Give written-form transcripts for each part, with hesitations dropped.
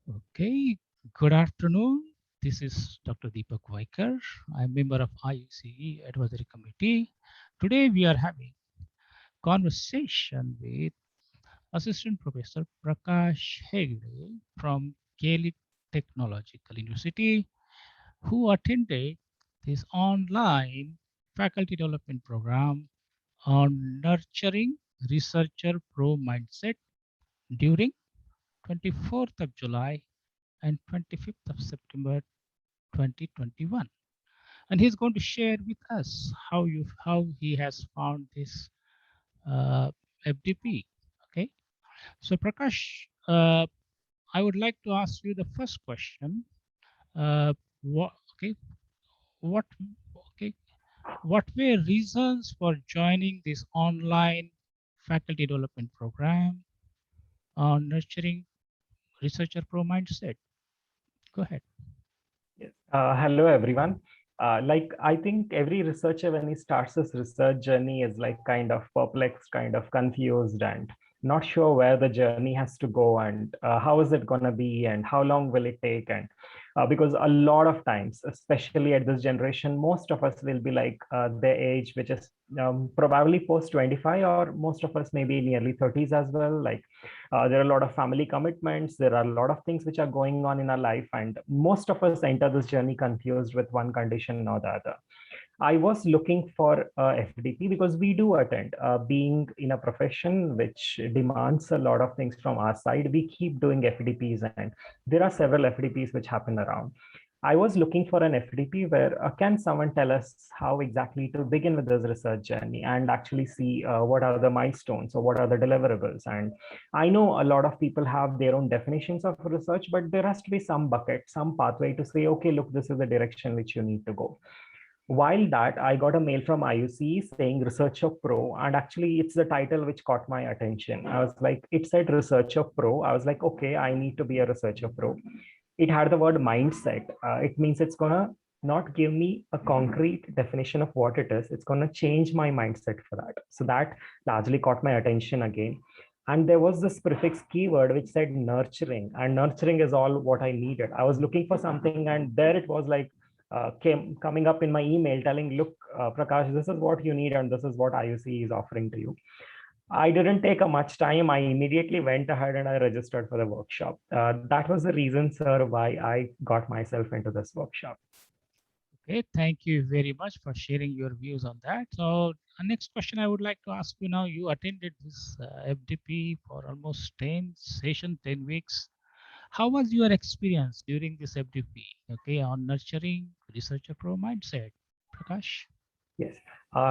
Okay, good afternoon. This is Dr. Deepak Vaikar. I'm member of IUCE Advisory Committee. Today we are having conversation with Assistant Professor Prakash Hegde from Gaelic Technological University, who attended this online faculty development program on nurturing researcher pro mindset during 24th of July and 25th of September 2021, and he's going to share with us how he has found this uh, FDP. Okay, so Prakash, I would like to ask you the first question. What okay? What okay? What were reasons for joining this online faculty development program on nurturing researcher pro mindset? Go ahead. Yes. Hello, everyone. I think every researcher, when he starts his research journey, is like kind of perplexed, kind of confused, and not sure where the journey has to go and how is it going to be and how long will it take. And because a lot of times, especially at this generation, most of us will be like their age, which is probably post 25, or most of us maybe in early 30s as well. There are a lot of family commitments. There are a lot of things which are going on in our life, and most of us enter this journey confused with one condition or the other. I was looking for FDP because we do attend. Being in a profession which demands a lot of things from our side, we keep doing FDPs, and there are several FDPs which happen around. I was looking for an FDP where can someone tell us how exactly to begin with this research journey and actually see what are the milestones or what are the deliverables. And I know a lot of people have their own definitions of research, but there has to be some bucket, some pathway to say, okay, look, this is the direction which you need to go. While that, I got a mail from IUC saying Researcher Pro, and actually, it's the title which caught my attention. I was like, it said Researcher Pro. I was like, okay, I need to be a Researcher Pro. It had the word mindset. It means it's gonna not give me a concrete definition of what it is. It's gonna change my mindset for that. So that largely caught my attention again. And there was this prefix keyword which said nurturing, and nurturing is all what I needed. I was looking for something, and there it was like coming up in my email telling, look, Prakash, this is what you need, and this is what IUC is offering to you. I didn't take a much time. I immediately went ahead and I registered for the workshop. That was the reason, sir, why I got myself into this workshop. Okay, thank you very much for sharing your views on that. So, next question I would like to ask you now. You attended this FDP for almost 10 session, 10 weeks. How was your experience during this FDP? Okay, on nurturing researcher pro mindset, Prakash. Yes.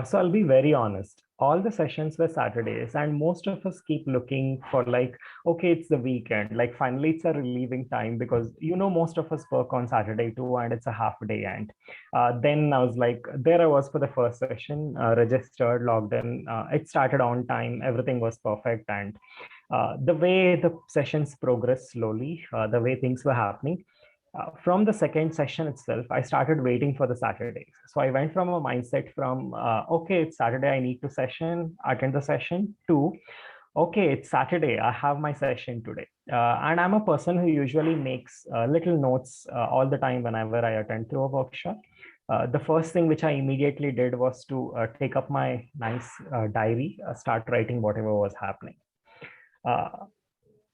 So I'll be very honest. All the sessions were Saturdays, and most of us keep looking for like, okay, it's the weekend. Like finally, it's a relieving time because most of us work on Saturday too, and it's a half day. And then I was like, there I was for the first session, registered, logged in. It started on time. Everything was perfect, and the way the sessions progressed slowly, the way things were happening, from the second session itself, I started waiting for the Saturdays. So I went from a mindset from, okay, it's Saturday, I need to attend the session, to, okay, it's Saturday, I have my session today. And I'm a person who usually makes little notes all the time whenever I attend through a workshop. The first thing which I immediately did was to take up my nice diary, start writing whatever was happening. Uh,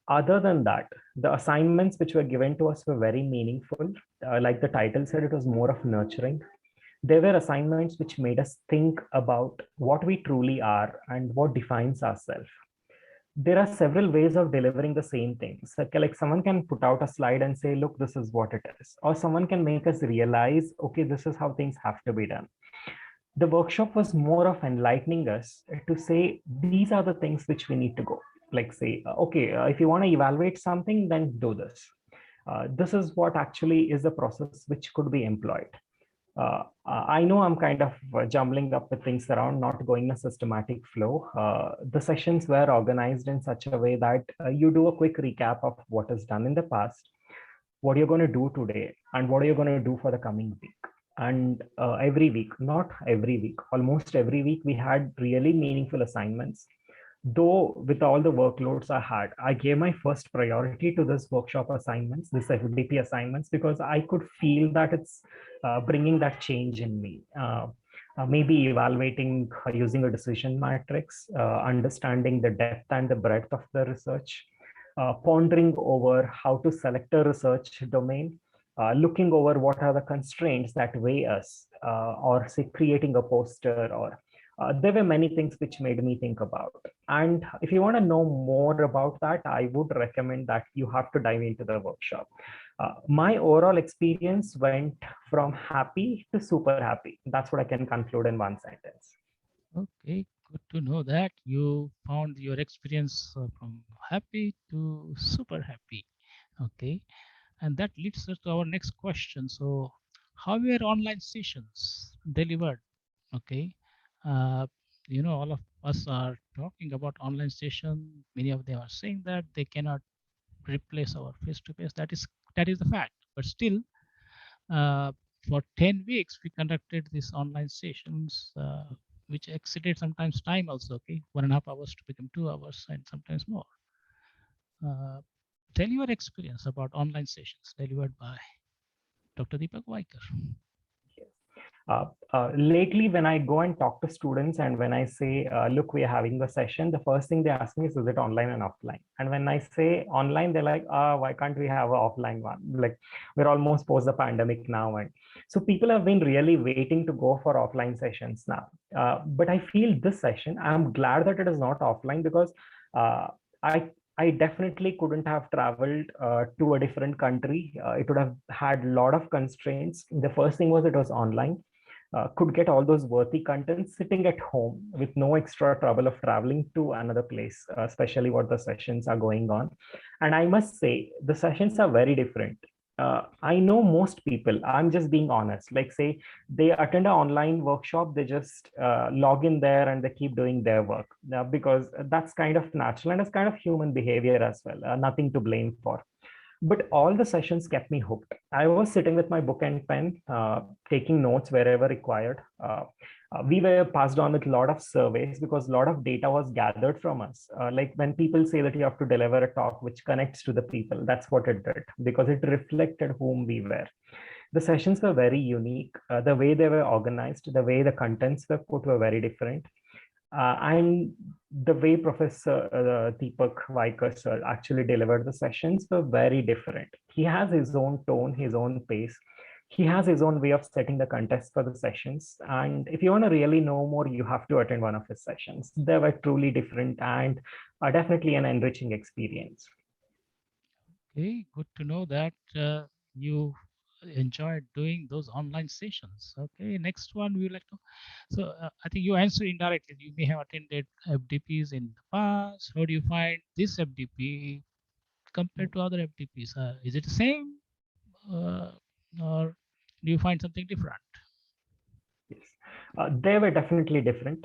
Other than that, the assignments which were given to us were very meaningful. Like the title said, it was more of nurturing. There were assignments which made us think about what we truly are and what defines ourselves. There are several ways of delivering the same thing. So, like someone can put out a slide and say, look, this is what it is. Or someone can make us realize, okay, this is how things have to be done. The workshop was more of enlightening us to say, these are the things which we need to go. Like say, okay, if you want to evaluate something, then do this. This is what actually is the process which could be employed. I know I'm kind of jumbling up with things around, not going a systematic flow. The sessions were organized in such a way that you do a quick recap of what is done in the past, what you're going to do today, and what are you going to do for the coming week. And every week, not every week, almost every week, we had really meaningful assignments. though with all the workloads I had, I gave my first priority to this workshop assignments, this FDP assignments, because I could feel that it's bringing that change in me. Maybe evaluating using a decision matrix, understanding the depth and the breadth of the research, pondering over how to select a research domain, looking over what are the constraints that weigh us, or say creating a poster, or there were many things which made me think about. And if you want to know more about that, I would recommend that you have to dive into the workshop. My overall experience went from happy to super happy. That's what I can conclude in one sentence. Okay, good to know that you found your experience from happy to super happy. Okay, and that leads us to our next question. So, how were online sessions delivered? Okay, uh, all of us are talking about online session. Many of them are saying that they cannot replace our face-to-face. That is the fact. But still, uh, for 10 weeks, we conducted these online sessions, which exceeded sometimes time also, okay? 1.5 hours to become 2 hours and sometimes more. Uh, Tell your experience about online sessions delivered by Dr. Deepak Vaikar. Lately, when I go and talk to students and when I say, look, we are having the session, the first thing they ask me is it online and offline? And when I say online, they're like, why can't we have an offline one? Like, we're almost post the pandemic now. And so people have been really waiting to go for offline sessions now. But I feel this session, I'm glad that it is not offline, because uh, I I definitely couldn't have traveled to a different country. It would have had a lot of constraints. The first thing was it was online, could get all those worthy contents sitting at home with no extra trouble of traveling to another place, especially what the sessions are going on. And I must say, the sessions are very different. I know most people, I'm just being honest, like say they attend an online workshop, they just log in there and they keep doing their work, because that's kind of natural and it's kind of human behavior as well, nothing to blame for. But all the sessions kept me hooked. I was sitting with my book and pen, taking notes wherever required. We were passed on with a lot of surveys because a lot of data was gathered from us. Like when people say that you have to deliver a talk which connects to the people, that's what it did, because it reflected whom we were. The sessions were very unique. The way they were organized, the way the contents were put were very different. And the way Professor Deepak Vaikar sir actually delivered the sessions were very different. He has his own tone, his own pace. He has his own way of setting the context for the sessions. And if you want to really know more, you have to attend one of his sessions. They were truly different and definitely an enriching experience. Okay, good to know that you enjoyed doing those online sessions. Okay, next one we would like to. So I think you answered indirectly. You may have attended FDPs in the past. How do you find this FDP compared to other FDPs? Is it the same, uh, or do you find something different? Yes. They were definitely different,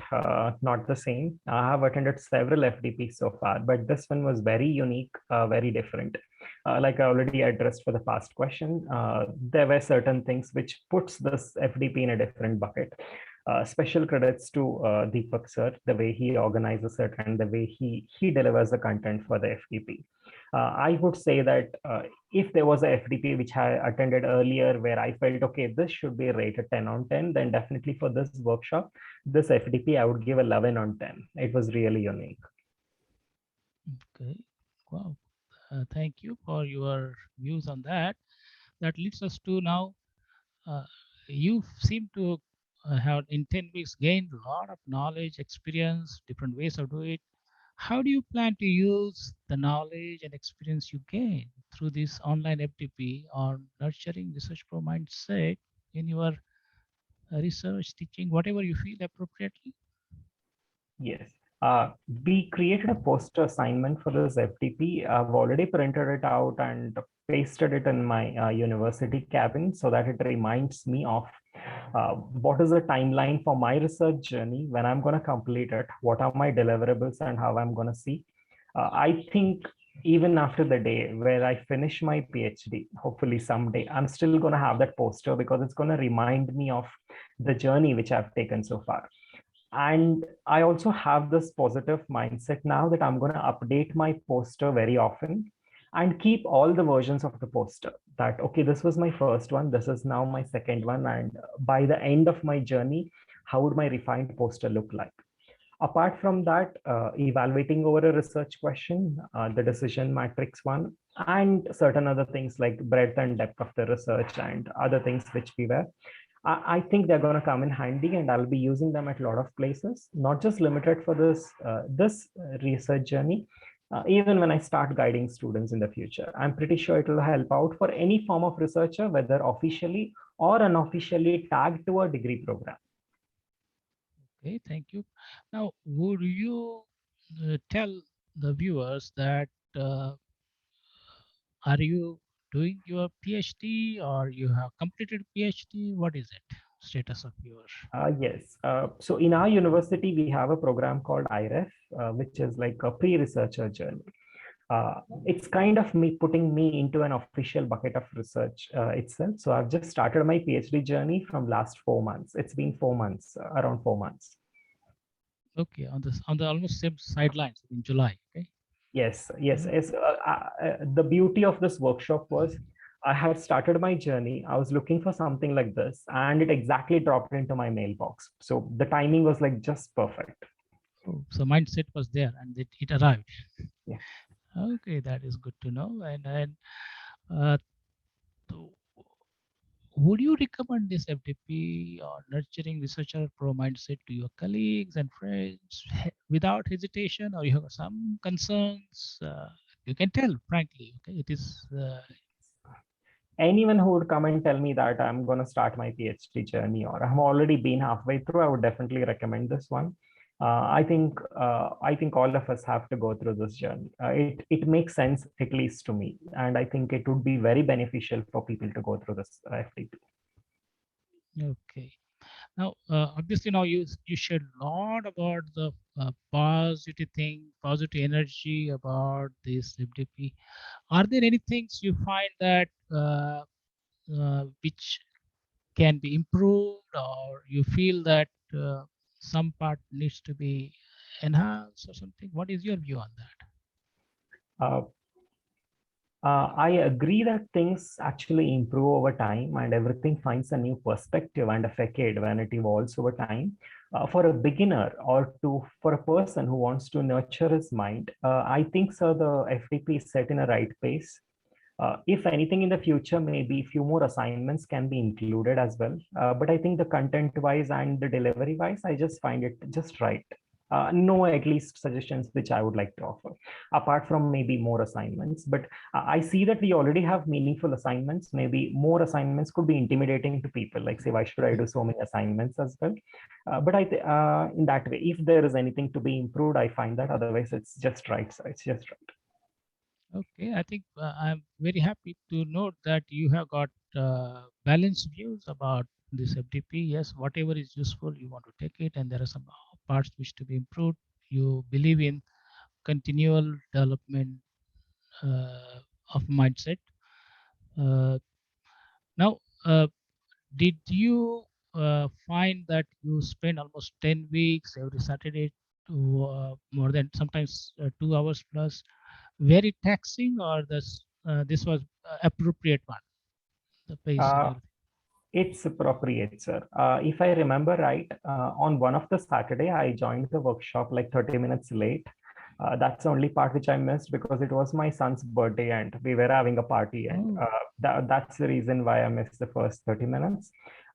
not the same. I have attended several FDPs so far, but this one was very unique, very different. Like I already addressed for the past question, there were certain things which puts this FDP in a different bucket. Special credits to Deepak sir, the way he organizes it and the way he delivers the content for the FDP. I would say that if there was a FDP which I attended earlier where I felt, okay, this should be rated 10 on 10, then definitely for this workshop, this FDP, I would give 11 on 10. It was really unique. Okay, wow. Thank you for your views on that. That leads us to now. Uh, you seem to have in 10 weeks gained a lot of knowledge, experience, different ways of doing it. How do you plan to use the knowledge and experience you gain through this online FTP or nurturing research pro mindset in your research, teaching, whatever you feel appropriately? Yes. We created a poster assignment for this FTP. I've already printed it out and pasted it in my university cabin so that it reminds me of what is the timeline for my research journey, when I'm going to complete it, what are my deliverables, and how I'm going to see. I think even after the day where I finish my PhD, hopefully someday, I'm still going to have that poster because it's going to remind me of the journey which I've taken so far. And I also have this positive mindset now that I'm going to update my poster very often and keep all the versions of the poster. That, okay, this was my first one, this is now my second one, and by the end of my journey, how would my refined poster look like? Apart from that, evaluating over a research question, the decision matrix one, and certain other things like breadth and depth of the research and other things which we were, I think they're going to come in handy, and I'll be using them at a lot of places, not just limited for this research journey. Even when I start guiding students in the future, I'm pretty sure it will help out for any form of researcher, whether officially or unofficially tagged to a degree program. Okay, thank you. Now, would you tell the viewers that are you doing your PhD or you have completed PhD? What is it? Status of your Yes. So in our university, we have a program called IREF, which is like a pre-researcher journey. It's kind of me putting me into an official bucket of research itself. So I've just started my PhD journey from last 4 months. It's been 4 months, around 4 months. okay on the almost same sidelines in July. Okay. Yes, yes, Uh, yes. The beauty of this workshop was I had started my journey. I was looking for something like this, and it exactly dropped into my mailbox. So the timing was like just perfect. oh, so mindset was there and it arrived. Yeah. Okay, that is good to know. And uh, so would you recommend this FDP or nurturing researcher pro mindset to your colleagues and friends without hesitation, or you have some concerns? You can tell frankly. Okay, it is. Anyone who would come and tell me that I'm going to start my PhD journey or I'm already been halfway through, I would definitely recommend this one. I think all of us have to go through this journey. It makes sense, at least to me, and I think it would be very beneficial for people to go through this FTP. Okay. Now, obviously, now you shared a lot about the positive thing, positive energy about this FDP. Are there any things you find that which can be improved, or you feel that some part needs to be enhanced or something? What is your view on that? Uh, I agree that things actually improve over time and everything finds a new perspective and a facade when it evolves over time. For a beginner or for a person who wants to nurture his mind, I think so the FTP is set in a right pace. If anything in the future, maybe a few more assignments can be included as well. But I think the content wise and the delivery wise, I just find it just right. No, at least suggestions which I would like to offer, apart from maybe more assignments. But I see that we already have meaningful assignments. Maybe more assignments could be intimidating to people. Like, say, why should I do so many assignments as well? But in that way, if there is anything to be improved, I find that otherwise it's just right. So it's just right. Okay, I think I'm very happy to note that you have got balanced views about this FDP. Yes, whatever is useful, you want to take it, and there are some parts which to be improved. You believe in continual development of mindset. Uh, now, did you find that you spend almost 10 weeks every Saturday to more than sometimes 2 hours plus, very taxing, or this was appropriate one, the pace and Uh, everything? It's appropriate, sir. If I remember right, on one of the Saturday, I joined the workshop like 30 minutes late. That's the only part which I missed because it was my son's birthday and we were having a party, and Oh, that's the reason why I missed the first 30 minutes.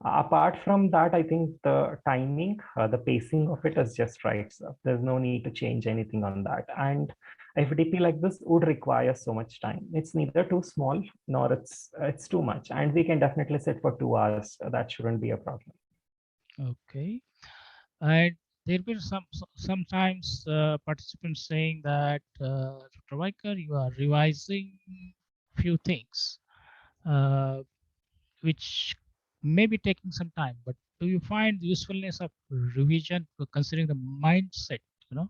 Apart from that, I think the timing, the pacing of it is just right, sir. There's no need to change anything on that. And FDP like this would require so much time. It's neither too small nor it's too much, and we can definitely sit for 2 hours. That shouldn't be a problem. okay. And there will sometimes participants saying that Dr. Vaikar, you are revising few things, uh, which may be taking some time. But do you find the usefulness of revision considering the mindset? You know.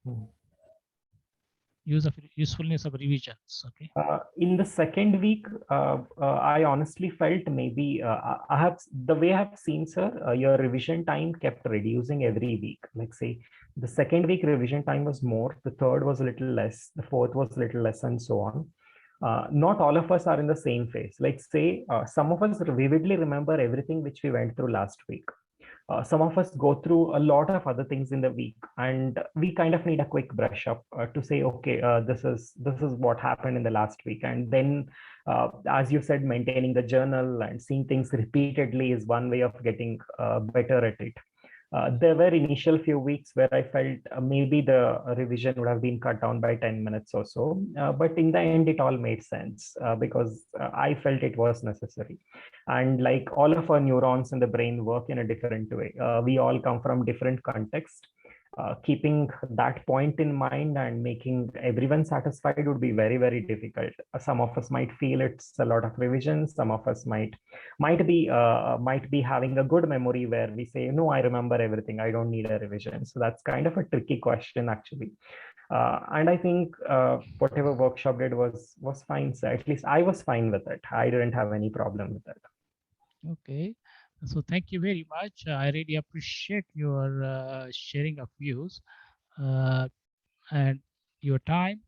Hmm. usefulness of revisions. Okay. In the second week, I honestly felt maybe I have the way I have seen, sir, your revision time kept reducing every week. Like say, the second week revision time was more, the third was a little less, the fourth was a little less, and so on. Not all of us are in the same phase. Like say, some of us vividly remember everything which we went through last week. Some of us go through a lot of other things in the week, and we kind of need a quick brush up to say, okay, this is what happened in the last week. And then as you said, maintaining the journal and seeing things repeatedly is one way of getting better at it. There were initial few weeks where I felt maybe the revision would have been cut down by 10 minutes or so. But in the end, it all made sense because I felt it was necessary. And like all of our neurons in the brain work in a different way. We all come from different contexts. Keeping that point in mind and making everyone satisfied would be very, very difficult. Some of us might feel it's a lot of revisions. Some of us might be having a good memory where we say, no, I remember everything, I don't need a revision. So that's kind of a tricky question, actually. And I think whatever workshop did was fine. So at least I was fine with it. I didn't have any problem with it. Okay. So thank you very much. I really appreciate your sharing of views and your time.